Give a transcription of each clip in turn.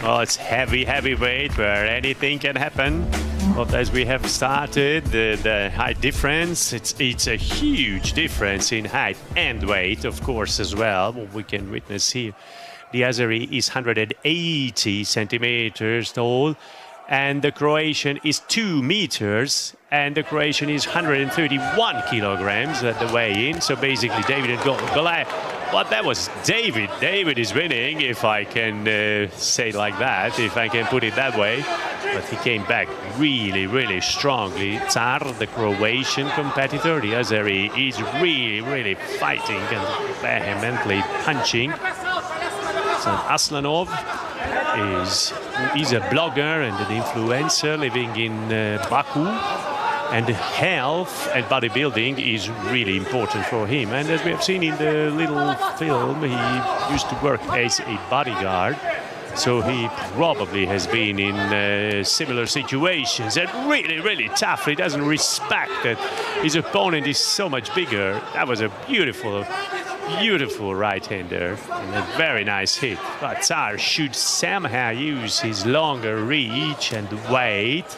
Well, it's heavyweight where anything can happen. But as we have started, the height difference, it's a huge difference in height and weight, of course, as well. What we can witness here. The Azeri is 180 centimeters tall, and the Croatian is 2 meters, and the Croatian is 131 kilograms at the weigh-in. So basically, David and Goliath. But that was David. David is winning, if I can say it like that, if I can put it that way. But he came back really strongly. Tsar, the Croatian competitor, the Azeri, is really fighting and vehemently punching. So Aslanov is a blogger and an influencer living in Baku. And health and bodybuilding is really important for him. And as we have seen in the little film, he used to work as a bodyguard. So he probably has been in similar situations and really tough. He doesn't respect that his opponent is so much bigger. That was a beautiful right-hander and a very nice hit. But Tsar should somehow use his longer reach and weight.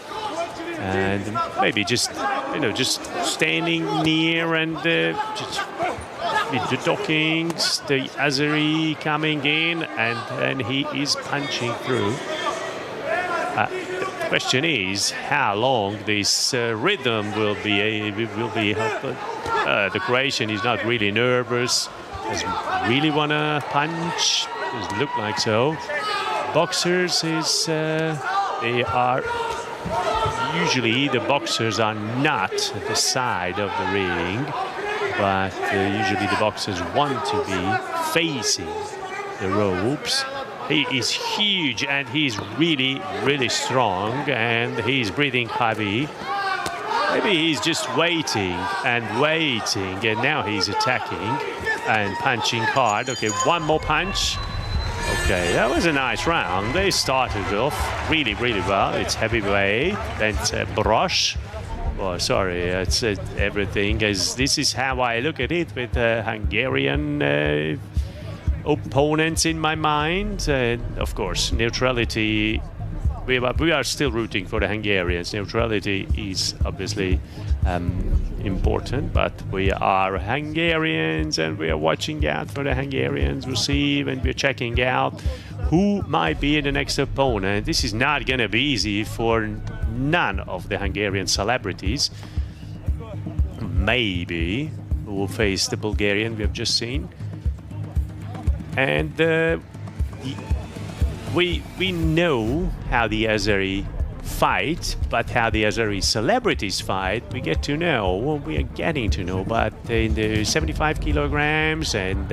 And maybe just standing near and just with the dockings, the Azeri coming in, and he is punching through. The question is how long this rhythm will be. The Croatian is not really nervous, doesn't really want to punch. Doesn't look like so. Boxers they are. Usually the boxers are not at the side of the ring, but usually the boxers want to be facing the ropes. He is huge and he's really strong, and he's breathing heavy. Maybe he's just waiting, and now he's attacking and punching hard. Okay, one more punch. Okay, that was a nice round. They started off really well. It's heavyweight, then it's a brush. Oh, sorry, it's everything. This is how I look at it with Hungarian opponents in my mind. Of course, neutrality. We are still rooting for the Hungarians. Neutrality is obviously important, but we are Hungarians and we are watching out for the Hungarians. We'll see, and we're checking out who might be the next opponent. This is not going to be easy for none of the Hungarian celebrities. Maybe we'll face the Bulgarian we have just seen. And we know how the Azeri fight, but how the Azeri celebrities fight, we get to know. Well, we are getting to know, but in the 75 kilograms and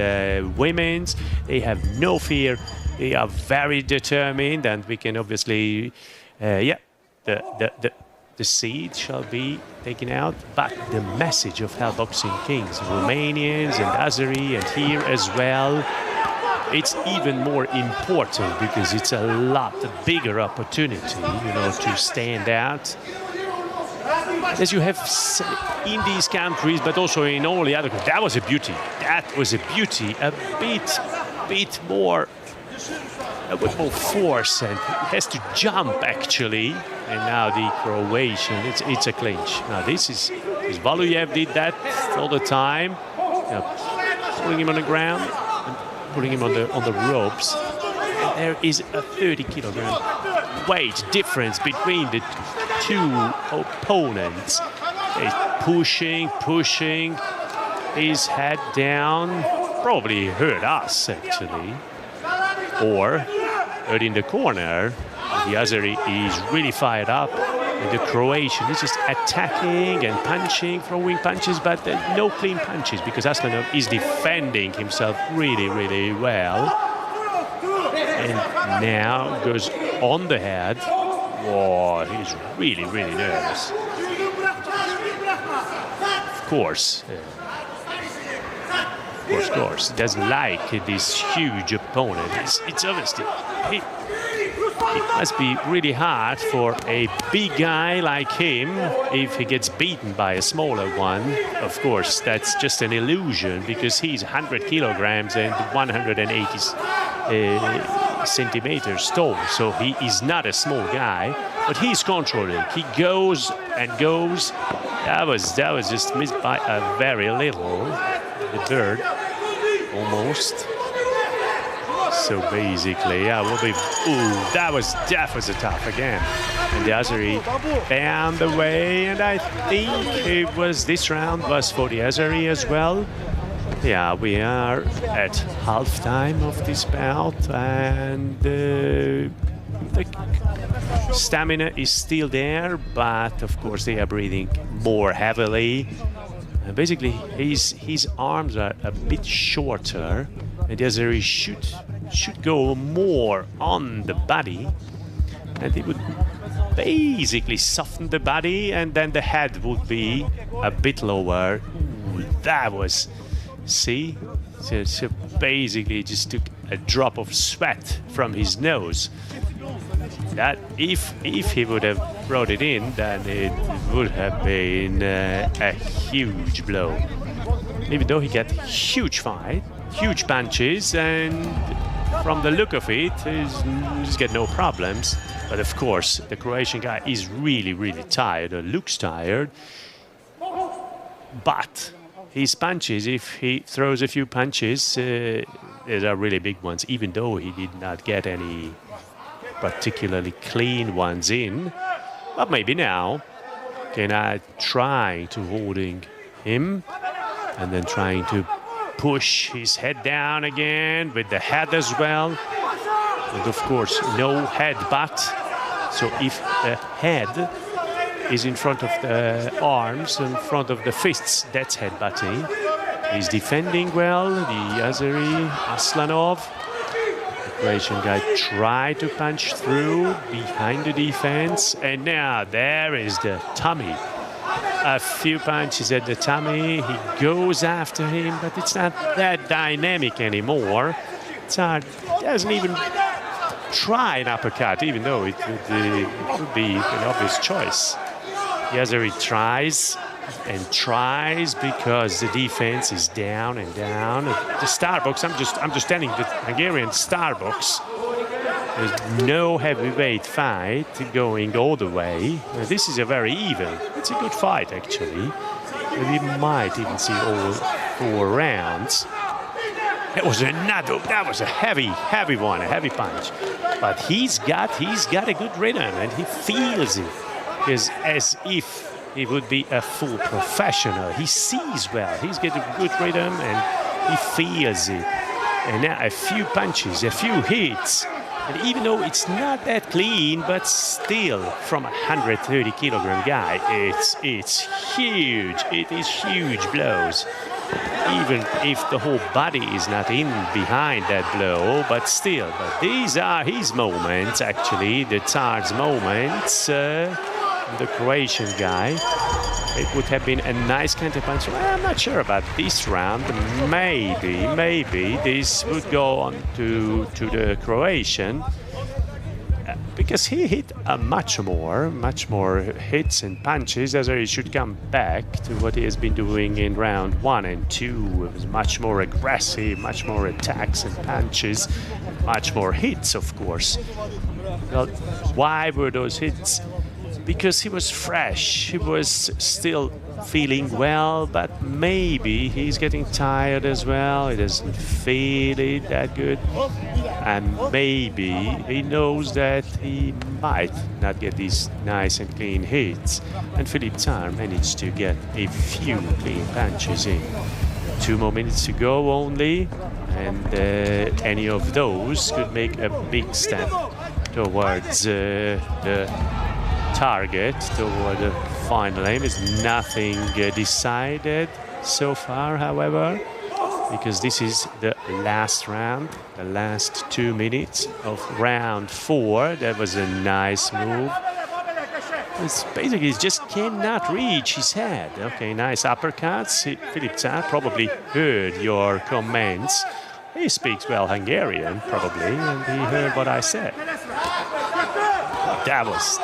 women's, they have no fear. They are very determined, and we can obviously, the seed shall be taken out, but the message of Hell Boxing Kings, Romanians and Azeri, and here as well, it's even more important because it's a lot bigger opportunity, to stand out. As you have in these countries, but also in all the other countries. That was a beauty. A bit more force, and he has to jump actually. And now the Croatian, it's a clinch. Now this is Valuyev did that all the time, pulling him on the ground. Putting him on the ropes. And there is a 30-kilogram weight difference between the two opponents. He's pushing his head down. Probably hurt us actually, or hurt in the corner. The Azeri is really fired up. And the Croatian is just attacking and punching, throwing punches, but no clean punches because Aslanov is defending himself really well. And now goes on the head. Oh, he's really nervous. Of course. Of course. He doesn't like this huge opponent. It's obviously... It must be really hard for a big guy like him if he gets beaten by a smaller one. Of course, that's just an illusion because he's 100 kilograms and 180 centimeters tall, so he is not a small guy, but he's controlling. He goes and goes. That was just missed by a very little, the bird, almost. So basically, yeah, will be. Ooh, that was a tough again. And the Azeri found the way, and I think this round was for the Azeri as well. Yeah, we are at halftime of this bout, and the stamina is still there, but of course they are breathing more heavily. And basically, his arms are a bit shorter, and the Azeri should go more on the body, and it would basically soften the body, and then the head would be a bit lower. Ooh, that was, see, so basically just took a drop of sweat from his nose. That if he would have brought it in, then it would have been a huge blow. Even though he got huge fight, huge punches, and from the look of it, he's got no problems. But of course, the Croatian guy is really, really tired, or looks tired. But his punches, if he throws a few punches, these are really big ones, even though he did not get any particularly clean ones in. But maybe now, can I try to holding him and then trying to push his head down again with the head as well. And of course, no headbutt. So if the head is in front of the arms, in front of the fists, that's headbutting. He's defending well, the Azeri Aslanov. The Croatian guy tried to punch through behind the defense, and now there is the tummy. A few punches at the tummy, he goes after him, but it's not that dynamic anymore. Tsar doesn't even try an uppercut, even though it would be an obvious choice. The Azeri tries and tries because the defense is down and down. The Starbucks, I'm just telling the Hungarian Starbucks, there's no heavyweight fight going all the way. This is a very even. It's a good fight, actually. We might even see all 4 rounds. That was a heavy one, a heavy punch. But he's got a good rhythm, and he feels it. It's as if he would be a full professional. He sees well. He's got a good rhythm, and he feels it. And now a few punches, a few hits. And even though it's not that clean, but still, from a 130-kilogram guy, it's huge. It is huge blows. Even if the whole body is not in behind that blow, but still. But these are his moments, actually, the Tsar's moments. The Croatian guy. It would have been a nice counterpunch. Well, I'm not sure about this round. Maybe this would go on to the Croatian, because he hit much more hits and punches. As he should come back to what he has been doing in round 1 and 2. It was much more aggressive, much more attacks and punches, much more hits, of course. Well, why were those hits? Because he was fresh, he was still feeling well, but maybe he's getting tired as well. He doesn't feel it that good, and maybe he knows that he might not get these nice and clean hits. And Filip Tsar managed to get a few clean punches in. 2 more minutes to go only, and any of those could make a big step towards the target, toward the final aim. Is nothing decided so far, however, because this is the last round, the last 2 minutes of round 4. That was a nice move. It's basically, he just cannot reach his head. Okay, nice uppercuts. Filip Tsar probably heard your comments. He speaks well Hungarian, probably, and he heard what I said. That was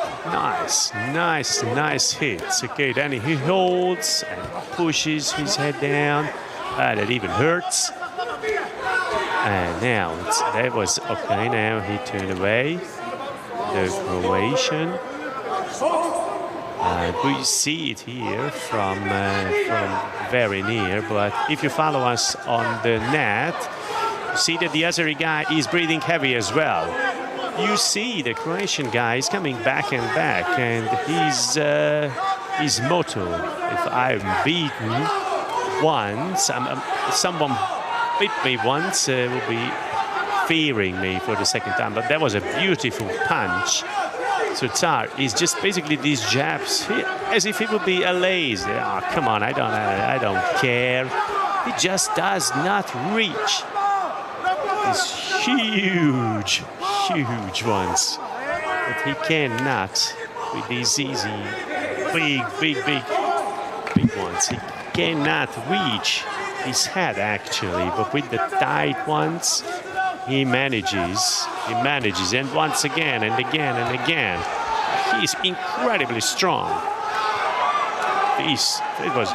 nice hits. Okay, then he holds and pushes his head down. That even hurts. And now that was okay. Now he turned away. The Croatian. We see it here from very near. But if you follow us on the net, you see that the Azeri guy is breathing heavy as well. You see the Croatian guy is coming back and back, and his motto: if I'm beaten once, someone beat me once, will be fearing me for the second time. But that was a beautiful punch. So Tsar is just basically these jabs, as if it would be a lazy. Oh, come on, I don't care. He just does not reach these huge ones. But he cannot with these easy, big ones. He cannot reach his head actually, but with the tight ones, he manages, and once again and again and again. He's incredibly strong. It was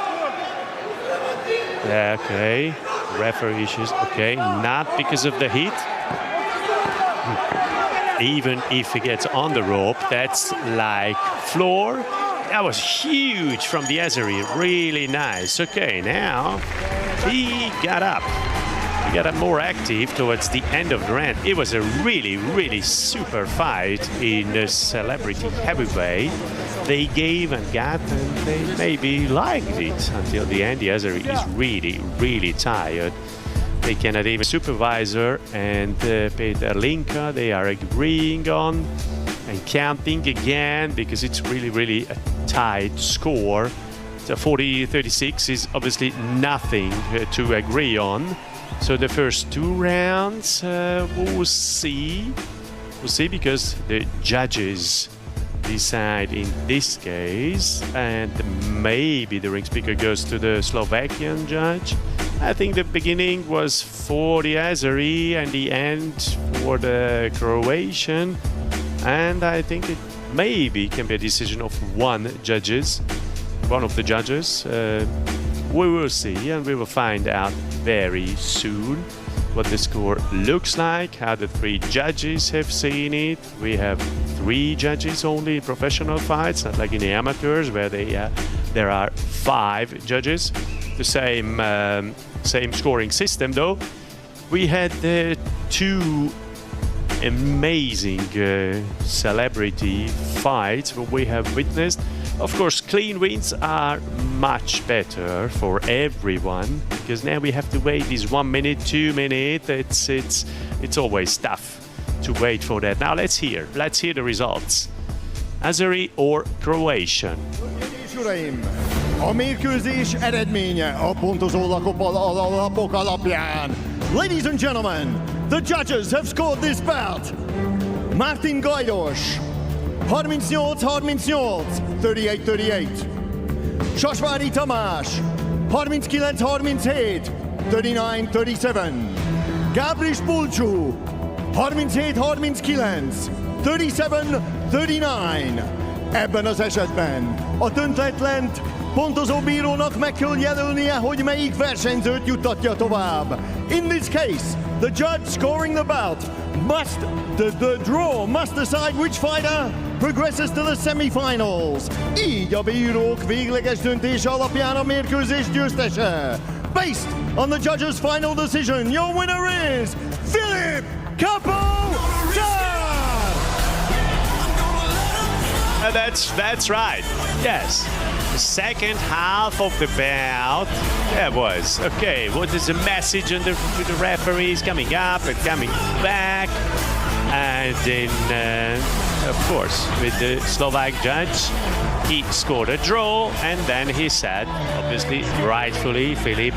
okay. Referee issues. Okay, not because of the heat. Even if he gets on the rope, that's like floor. That was huge from the Azeri. Really nice. Okay, now he got up. He got more active towards the end of the round. It was a really super fight in the celebrity heavyweight. They gave and got, and they maybe liked it until the end. The Azeri is really tired. They cannot even supervisor and Peter Linka, they are agreeing on and counting again because it's really a tight score. So 40-36 is obviously nothing to agree on. So the first two rounds, we'll see because the judges decide in this case, and maybe the ring speaker goes to the Slovakian judge. I think the beginning was for the Azeri and the end for the Croatian, and I think it maybe can be a decision of one of the judges. We will see, and we will find out very soon what the score looks like, how the three judges have seen it. We have 3 judges only in professional fights, not like in the amateurs where there are 5 judges. The same scoring system though. We had 2 amazing celebrity fights what we have witnessed. Of course, clean wins are much better for everyone because now we have to wait this 1 minute, 2 minutes. It's always tough to wait for that. Now let's hear the results. Azeri or Croatian? A mérkőzés eredménye a pontozó lapok alapján. Ladies and gentlemen, the judges have scored this bout. Martin Gajdos, 38-38, 38-38. Sasvári Tamás, 39-37, 39-37. Gábris Bulcsú, 37-39, 37-39. Ebben az esetben a döntetlent pontozóbírónak meg kell jelölnie, hogy melyik versenyzőt juttatja tovább. In this case, the judge scoring the bout the draw must decide which fighter progresses to the semifinals. Így a bírók végleges döntése alapján a mérkőzés győztese. Based on the judge's final decision, your winner is Filip That's right. Yes. The second half of the bout. That was okay. What is the message to the referees coming up and coming back? And then, of course, with the Slovak judge, he scored a draw, and then he said, obviously, rightfully, Filip